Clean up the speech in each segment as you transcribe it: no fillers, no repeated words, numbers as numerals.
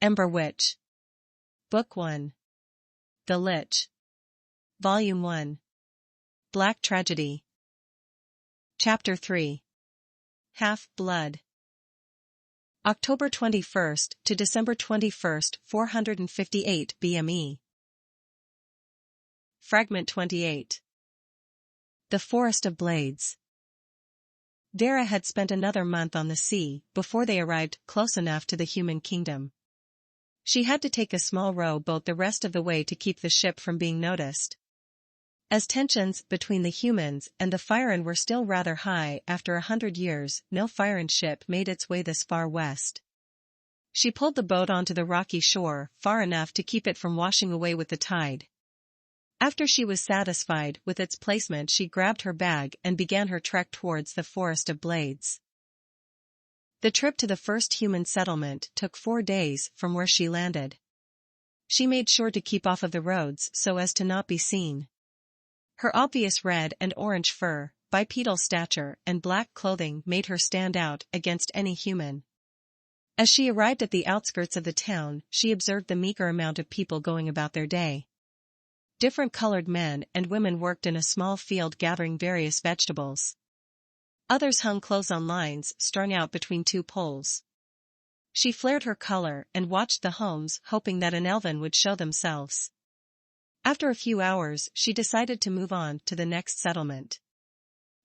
Ember Witch. Book 1. The Lich. Volume 1. Black Tragedy. Chapter 3. Half-Blood. October 21st to December 21st, 458 BME. Fragment 28. The Forest of Blades. Vera had spent another month on the sea before they arrived close enough to the human kingdom. She had to take a small rowboat the rest of the way to keep the ship from being noticed. As tensions between the humans and the Firen were still rather high after 100 years, no Firen ship made its way this far west. She pulled the boat onto the rocky shore far enough to keep it from washing away with the tide. After she was satisfied with its placement, she grabbed her bag and began her trek towards the Forest of Blades. The trip to the first human settlement took 4 days from where she landed. She made sure to keep off of the roads so as to not be seen. Her obvious red and orange fur, bipedal stature, and black clothing made her stand out against any human. As she arrived at the outskirts of the town, she observed the meager amount of people going about their day. Different colored men and women worked in a small field gathering various vegetables. Others hung clothes on lines strung out between 2 poles. She flared her color and watched the homes, hoping that an elven would show themselves. After a few hours, she decided to move on to the next settlement.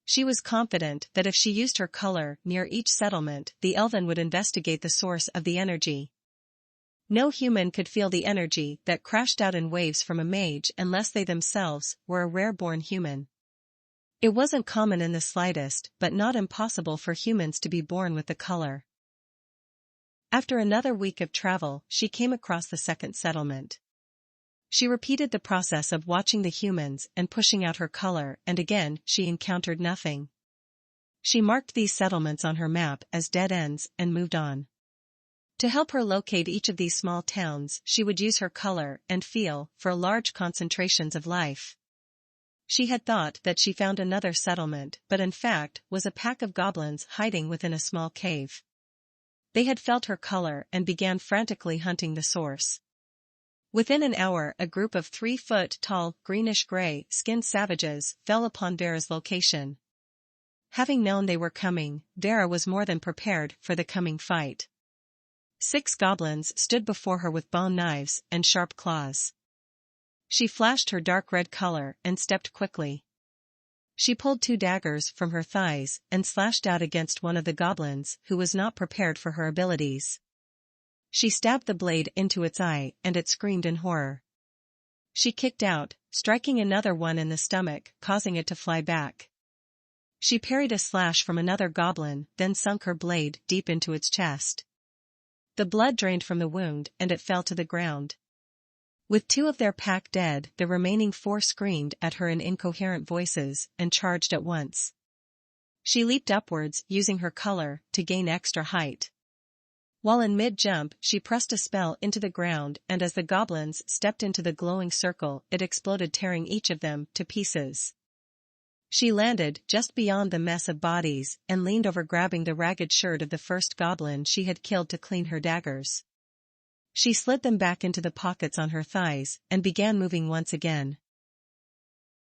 She was confident that if she used her color near each settlement, the elven would investigate the source of the energy. No human could feel the energy that crashed out in waves from a mage unless they themselves were a rare-born human. It wasn't common in the slightest, but not impossible for humans to be born with the color. After another week of travel, she came across the second settlement. She repeated the process of watching the humans and pushing out her color, and again she encountered nothing. She marked these settlements on her map as dead ends and moved on. To help her locate each of these small towns, she would use her color and feel for large concentrations of life. She had thought that she found another settlement, but in fact was a pack of goblins hiding within a small cave. They had felt her color and began frantically hunting the source. Within an hour, a group of 3-foot-tall, greenish-gray, skinned savages fell upon Vera's location. Having known they were coming, Vera was more than prepared for the coming fight. 6 goblins stood before her with bone knives and sharp claws. She flashed her dark red color and stepped quickly. She pulled 2 daggers from her thighs and slashed out against one of the goblins who was not prepared for her abilities. She stabbed the blade into its eye and it screamed in horror. She kicked out, striking another one in the stomach, causing it to fly back. She parried a slash from another goblin, then sunk her blade deep into its chest. The blood drained from the wound and it fell to the ground. With 2 of their pack dead, the remaining 4 screamed at her in incoherent voices and charged at once. She leaped upwards, using her color to gain extra height. While in mid-jump, she pressed a spell into the ground, and as the goblins stepped into the glowing circle, it exploded, tearing each of them to pieces. She landed just beyond the mess of bodies and leaned over, grabbing the ragged shirt of the first goblin she had killed to clean her daggers. She slid them back into the pockets on her thighs and began moving once again.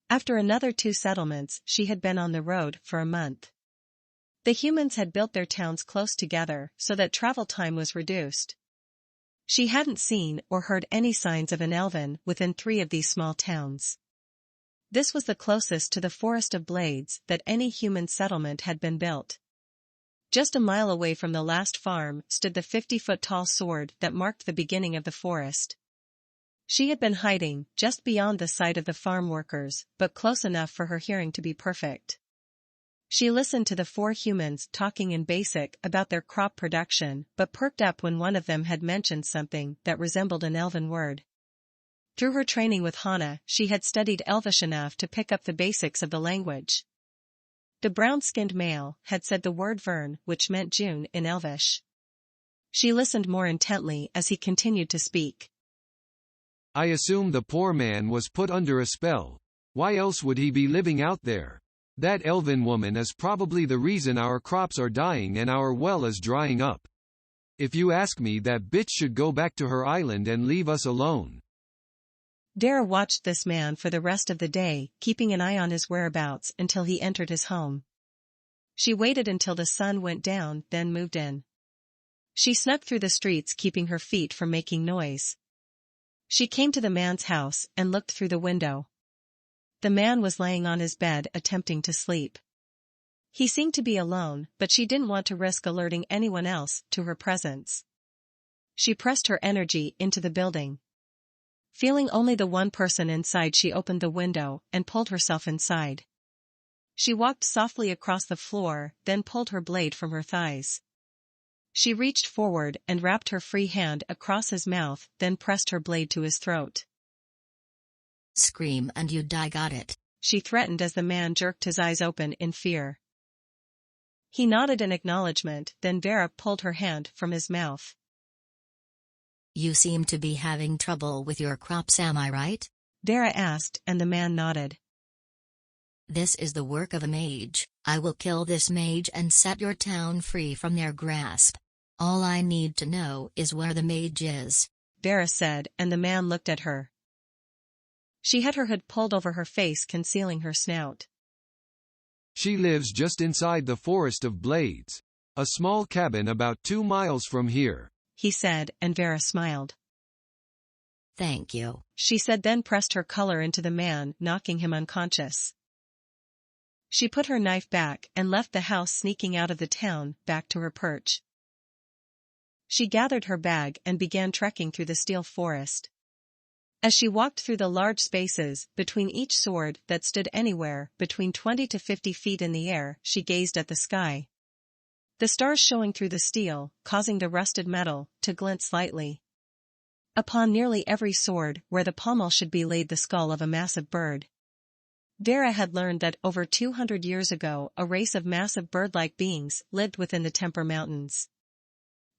After another 2 settlements, she had been on the road for a month. The humans had built their towns close together so that travel time was reduced. She hadn't seen or heard any signs of an elven within 3 of these small towns. This was the closest to the Forest of Blades that any human settlement had been built. Just a mile away from the last farm stood the 50-foot-tall sword that marked the beginning of the forest. She had been hiding just beyond the sight of the farm workers, but close enough for her hearing to be perfect. She listened to the 4 humans talking in Basic about their crop production, but perked up when one of them had mentioned something that resembled an elven word. Through her training with Hana, she had studied Elvish enough to pick up the basics of the language. The brown-skinned male had said the word Vern, which meant June in Elvish. She listened more intently as he continued to speak. I assume the poor man was put under a spell. Why else would he be living out there? That elven woman is probably the reason our crops are dying and our well is drying up. If you ask me, that bitch should go back to her island and leave us alone. Vera watched this man for the rest of the day, keeping an eye on his whereabouts until he entered his home. She waited until the sun went down, then moved in. She snuck through the streets, keeping her feet from making noise. She came to the man's house and looked through the window. The man was laying on his bed attempting to sleep. He seemed to be alone, but she didn't want to risk alerting anyone else to her presence. She pressed her energy into the building. Feeling only the one person inside, she opened the window and pulled herself inside. She walked softly across the floor, then pulled her blade from her thighs. She reached forward and wrapped her free hand across his mouth, then pressed her blade to his throat. Scream and you die, got it? She threatened as the man jerked his eyes open in fear. He nodded in acknowledgement, then Vera pulled her hand from his mouth. You seem to be having trouble with your crops, am I right? Vera asked, and the man nodded. This is the work of a mage. I will kill this mage and set your town free from their grasp. All I need to know is where the mage is, Vera said, and the man looked at her. She had her hood pulled over her face, concealing her snout. She lives just inside the Forest of Blades. A small cabin about 2 miles from here, he said, and Vera smiled. Thank you, she said, then pressed her collar into the man, knocking him unconscious. She put her knife back and left the house, sneaking out of the town, back to her perch. She gathered her bag and began trekking through the steel forest. As she walked through the large spaces between each sword that stood anywhere between 20 to 50 feet in the air, she gazed at the sky. The stars showing through the steel, causing the rusted metal to glint slightly. Upon nearly every sword where the pommel should be laid the skull of a massive bird. Vera had learned that over 200 years ago a race of massive bird-like beings lived within the Temper Mountains.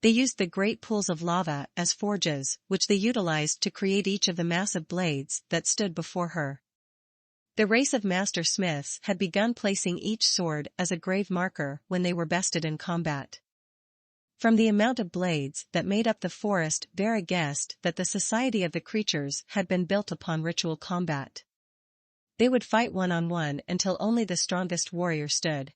They used the great pools of lava as forges, which they utilized to create each of the massive blades that stood before her. The race of master smiths had begun placing each sword as a grave marker when they were bested in combat. From the amount of blades that made up the forest, Vera guessed that the society of the creatures had been built upon ritual combat. They would fight one-on-one until only the strongest warrior stood.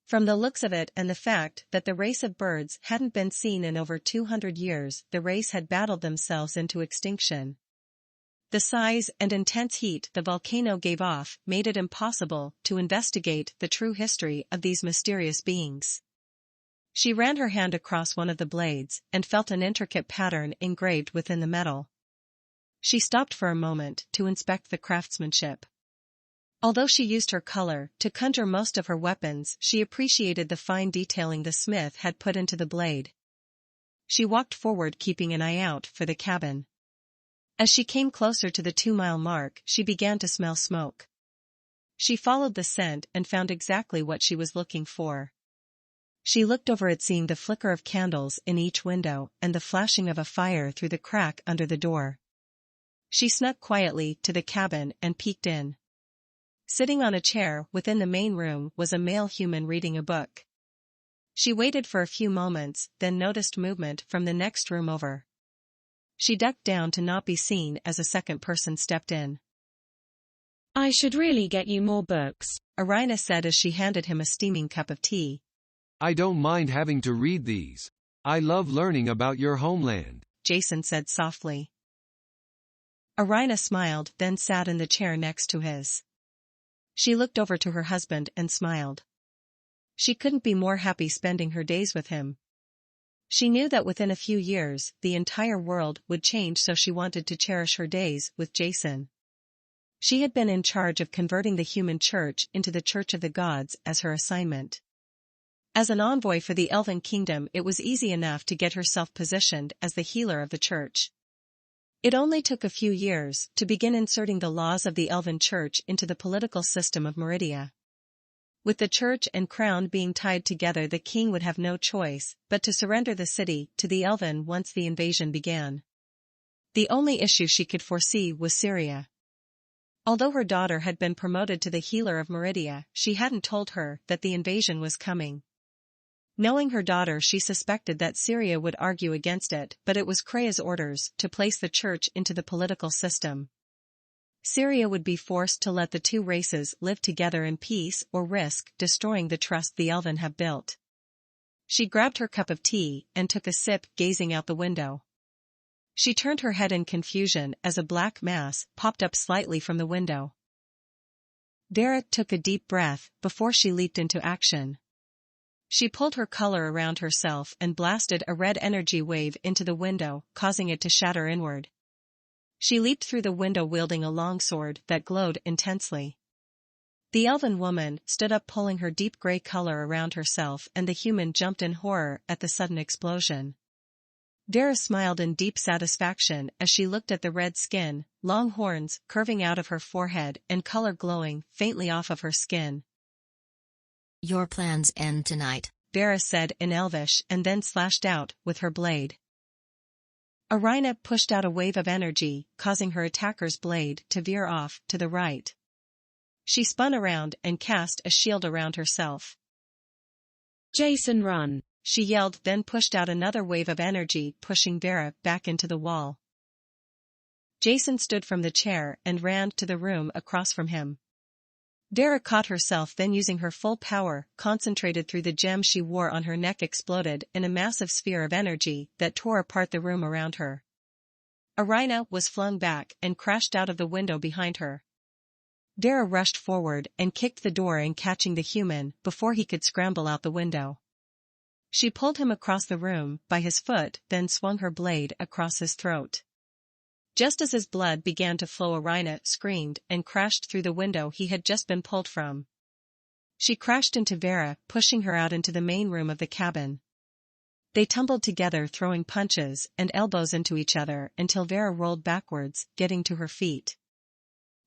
From the looks of it and the fact that the race of birds hadn't been seen in over 200 years, the race had battled themselves into extinction. The size and intense heat the volcano gave off made it impossible to investigate the true history of these mysterious beings. She ran her hand across one of the blades and felt an intricate pattern engraved within the metal. She stopped for a moment to inspect the craftsmanship. Although she used her color to conjure most of her weapons, she appreciated the fine detailing the smith had put into the blade. She walked forward, keeping an eye out for the cabin. As she came closer to the 2-mile mark, she began to smell smoke. She followed the scent and found exactly what she was looking for. She looked over it, seeing the flicker of candles in each window and the flashing of a fire through the crack under the door. She snuck quietly to the cabin and peeked in. Sitting on a chair within the main room was a male human reading a book. She waited for a few moments, then noticed movement from the next room over. She ducked down to not be seen as a second person stepped in. I should really get you more books, Irina said as she handed him a steaming cup of tea. I don't mind having to read these. I love learning about your homeland, Jason said softly. Irina smiled, then sat in the chair next to his. She looked over to her husband and smiled. She couldn't be more happy spending her days with him. She knew that within a few years, the entire world would change, so she wanted to cherish her days with Jason. She had been in charge of converting the human church into the Church of the Gods as her assignment. As an envoy for the Elven Kingdom, it was easy enough to get herself positioned as the healer of the church. It only took a few years to begin inserting the laws of the Elven Church into the political system of Meridia. With the church and crown being tied together, the king would have no choice but to surrender the city to the Elven once the invasion began. The only issue she could foresee was Syria. Although her daughter had been promoted to the healer of Meridia, she hadn't told her that the invasion was coming. Knowing her daughter, she suspected that Syria would argue against it, but it was Krea's orders to place the church into the political system. Syria would be forced to let the two races live together in peace or risk destroying the trust the Elven have built. She grabbed her cup of tea and took a sip, gazing out the window. She turned her head in confusion as a black mass popped up slightly from the window. Vera took a deep breath before she leaped into action. She pulled her collar around herself and blasted a red energy wave into the window, causing it to shatter inward. She leaped through the window wielding a long sword that glowed intensely. The elven woman stood up, pulling her deep gray collar around herself, and the human jumped in horror at the sudden explosion. Vera smiled in deep satisfaction as she looked at the red skin, long horns curving out of her forehead and color glowing faintly off of her skin. Your plans end tonight, Vera said in Elvish and then slashed out with her blade. Irina pushed out a wave of energy, causing her attacker's blade to veer off to the right. She spun around and cast a shield around herself. Jason, run! She yelled, then pushed out another wave of energy, pushing Vera back into the wall. Jason stood from the chair and ran to the room across from him. Vera caught herself, then using her full power, concentrated through the gem she wore on her neck, exploded in a massive sphere of energy that tore apart the room around her. Irina was flung back and crashed out of the window behind her. Vera rushed forward and kicked the door in, catching the human before he could scramble out the window. She pulled him across the room by his foot, then swung her blade across his throat. Just as his blood began to flow, Irina screamed and crashed through the window he had just been pulled from. She crashed into Vera, pushing her out into the main room of the cabin. They tumbled together, throwing punches and elbows into each other until Vera rolled backwards, getting to her feet.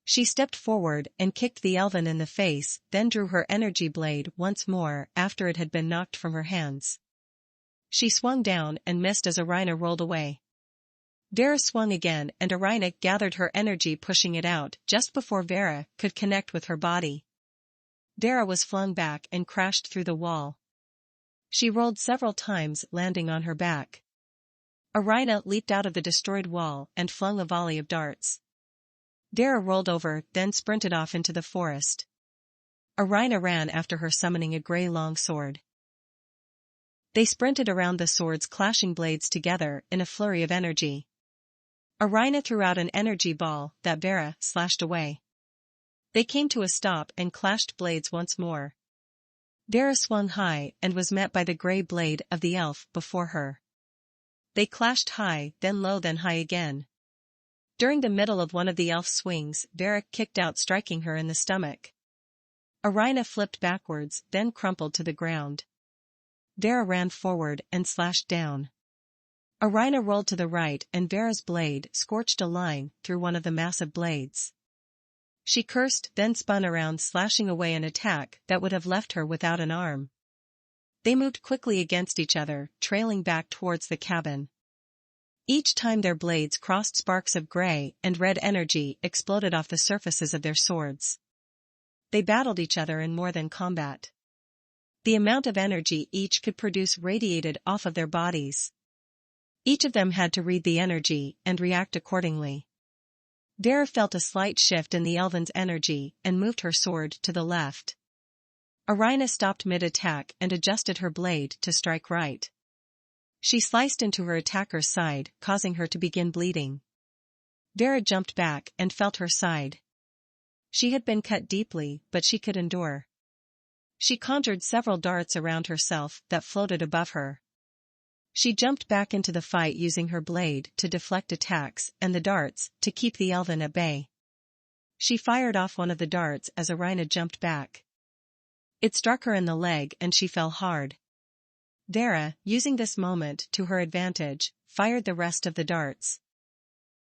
She stepped forward and kicked the elven in the face, then drew her energy blade once more after it had been knocked from her hands. She swung down and missed as Irina rolled away. Vera swung again and Irina gathered her energy, pushing it out just before Vera could connect with her body. Vera was flung back and crashed through the wall. She rolled several times, landing on her back. Irina leaped out of the destroyed wall and flung a volley of darts. Vera rolled over, then sprinted off into the forest. Irina ran after her, summoning a gray long sword. They sprinted around the swords, clashing blades together in a flurry of energy. Irina threw out an energy ball that Vera slashed away. They came to a stop and clashed blades once more. Vera swung high and was met by the gray blade of the elf before her. They clashed high, then low, then high again. During the middle of one of the elf's swings, Vera kicked out, striking her in the stomach. Irina flipped backwards, then crumpled to the ground. Vera ran forward and slashed down. Irina rolled to the right and Vera's blade scorched a line through one of the massive blades. She cursed, then spun around, slashing away an attack that would have left her without an arm. They moved quickly against each other, trailing back towards the cabin. Each time their blades crossed, sparks of gray and red energy exploded off the surfaces of their swords. They battled each other in more than combat. The amount of energy each could produce radiated off of their bodies. Each of them had to read the energy and react accordingly. Vera felt a slight shift in the elven's energy and moved her sword to the left. Irina stopped mid-attack and adjusted her blade to strike right. She sliced into her attacker's side, causing her to begin bleeding. Vera jumped back and felt her side. She had been cut deeply, but she could endure. She conjured several darts around herself that floated above her. She jumped back into the fight, using her blade to deflect attacks and the darts to keep the elven at bay. She fired off one of the darts as Irina jumped back. It struck her in the leg and she fell hard. Vera, using this moment to her advantage, fired the rest of the darts.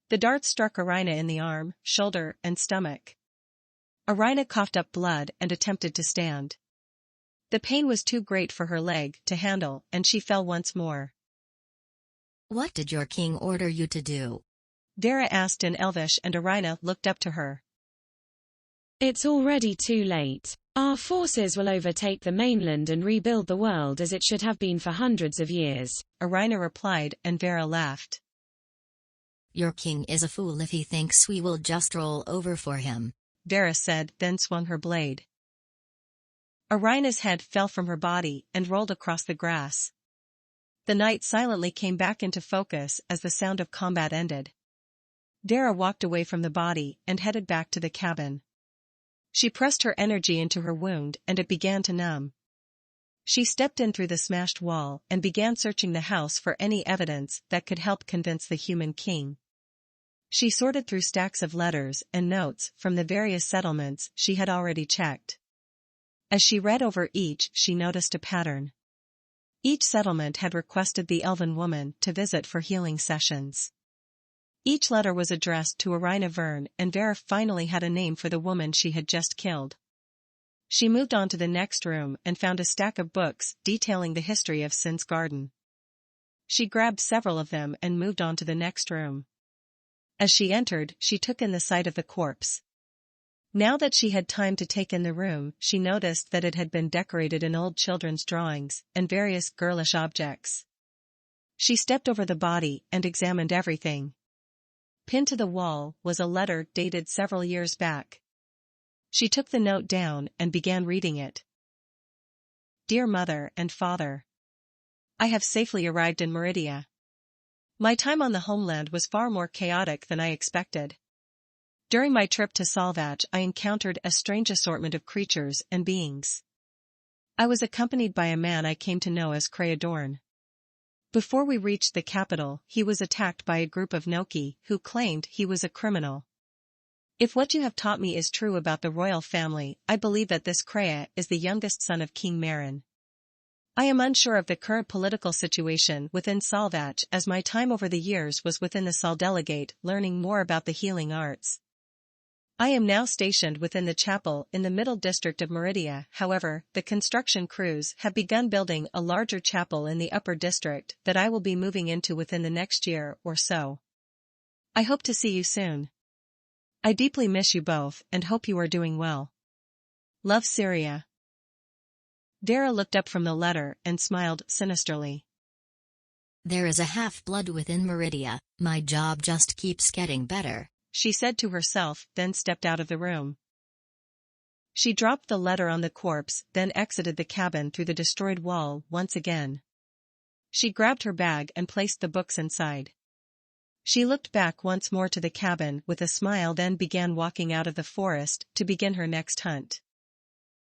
The darts struck Irina in the arm, shoulder, and stomach. Irina coughed up blood and attempted to stand. The pain was too great for her leg to handle and she fell once more. What did your king order you to do? Vera asked in Elvish and Irina looked up to her. It's already too late. Our forces will overtake the mainland and rebuild the world as it should have been for hundreds of years. Irina replied, and Vera laughed. Your king is a fool if he thinks we will just roll over for him, Vera said, then swung her blade. Irina's head fell from her body and rolled across the grass. The night silently came back into focus as the sound of combat ended. Vera walked away from the body and headed back to the cabin. She pressed her energy into her wound and it began to numb. She stepped in through the smashed wall and began searching the house for any evidence that could help convince the human king. She sorted through stacks of letters and notes from the various settlements she had already checked. As she read over each, she noticed a pattern. Each settlement had requested the elven woman to visit for healing sessions. Each letter was addressed to Irina Vern, and Vera finally had a name for the woman she had just killed. She moved on to the next room and found a stack of books detailing the history of Sin's garden. She grabbed several of them and moved on to the next room. As she entered, she took in the sight of the corpse. Now that she had time to take in the room, she noticed that it had been decorated in old children's drawings and various girlish objects. She stepped over the body and examined everything. Pinned to the wall was a letter dated several years back. She took the note down and began reading it. Dear Mother and Father, I have safely arrived in Meridia. My time on the homeland was far more chaotic than I expected. During my trip to Salvach, I encountered a strange assortment of creatures and beings. I was accompanied by a man I came to know as Creadorn. Before we reached the capital, he was attacked by a group of Noki who claimed he was a criminal. If what you have taught me is true about the royal family, I believe that this Crea is the youngest son of King Marin. I am unsure of the current political situation within Salvach, as my time over the years was within the Saldelegate, learning more about the healing arts. I am now stationed within the chapel in the middle district of Meridia. However, the construction crews have begun building a larger chapel in the upper district that I will be moving into within the next year or so. I hope to see you soon. I deeply miss you both and hope you are doing well. Love, Syria. Vera looked up from the letter and smiled sinisterly. There is a half-blood within Meridia, my job just keeps getting better, she said to herself, then stepped out of the room. She dropped the letter on the corpse, then exited the cabin through the destroyed wall once again. She grabbed her bag and placed the books inside. She looked back once more to the cabin with a smile, then began walking out of the forest to begin her next hunt.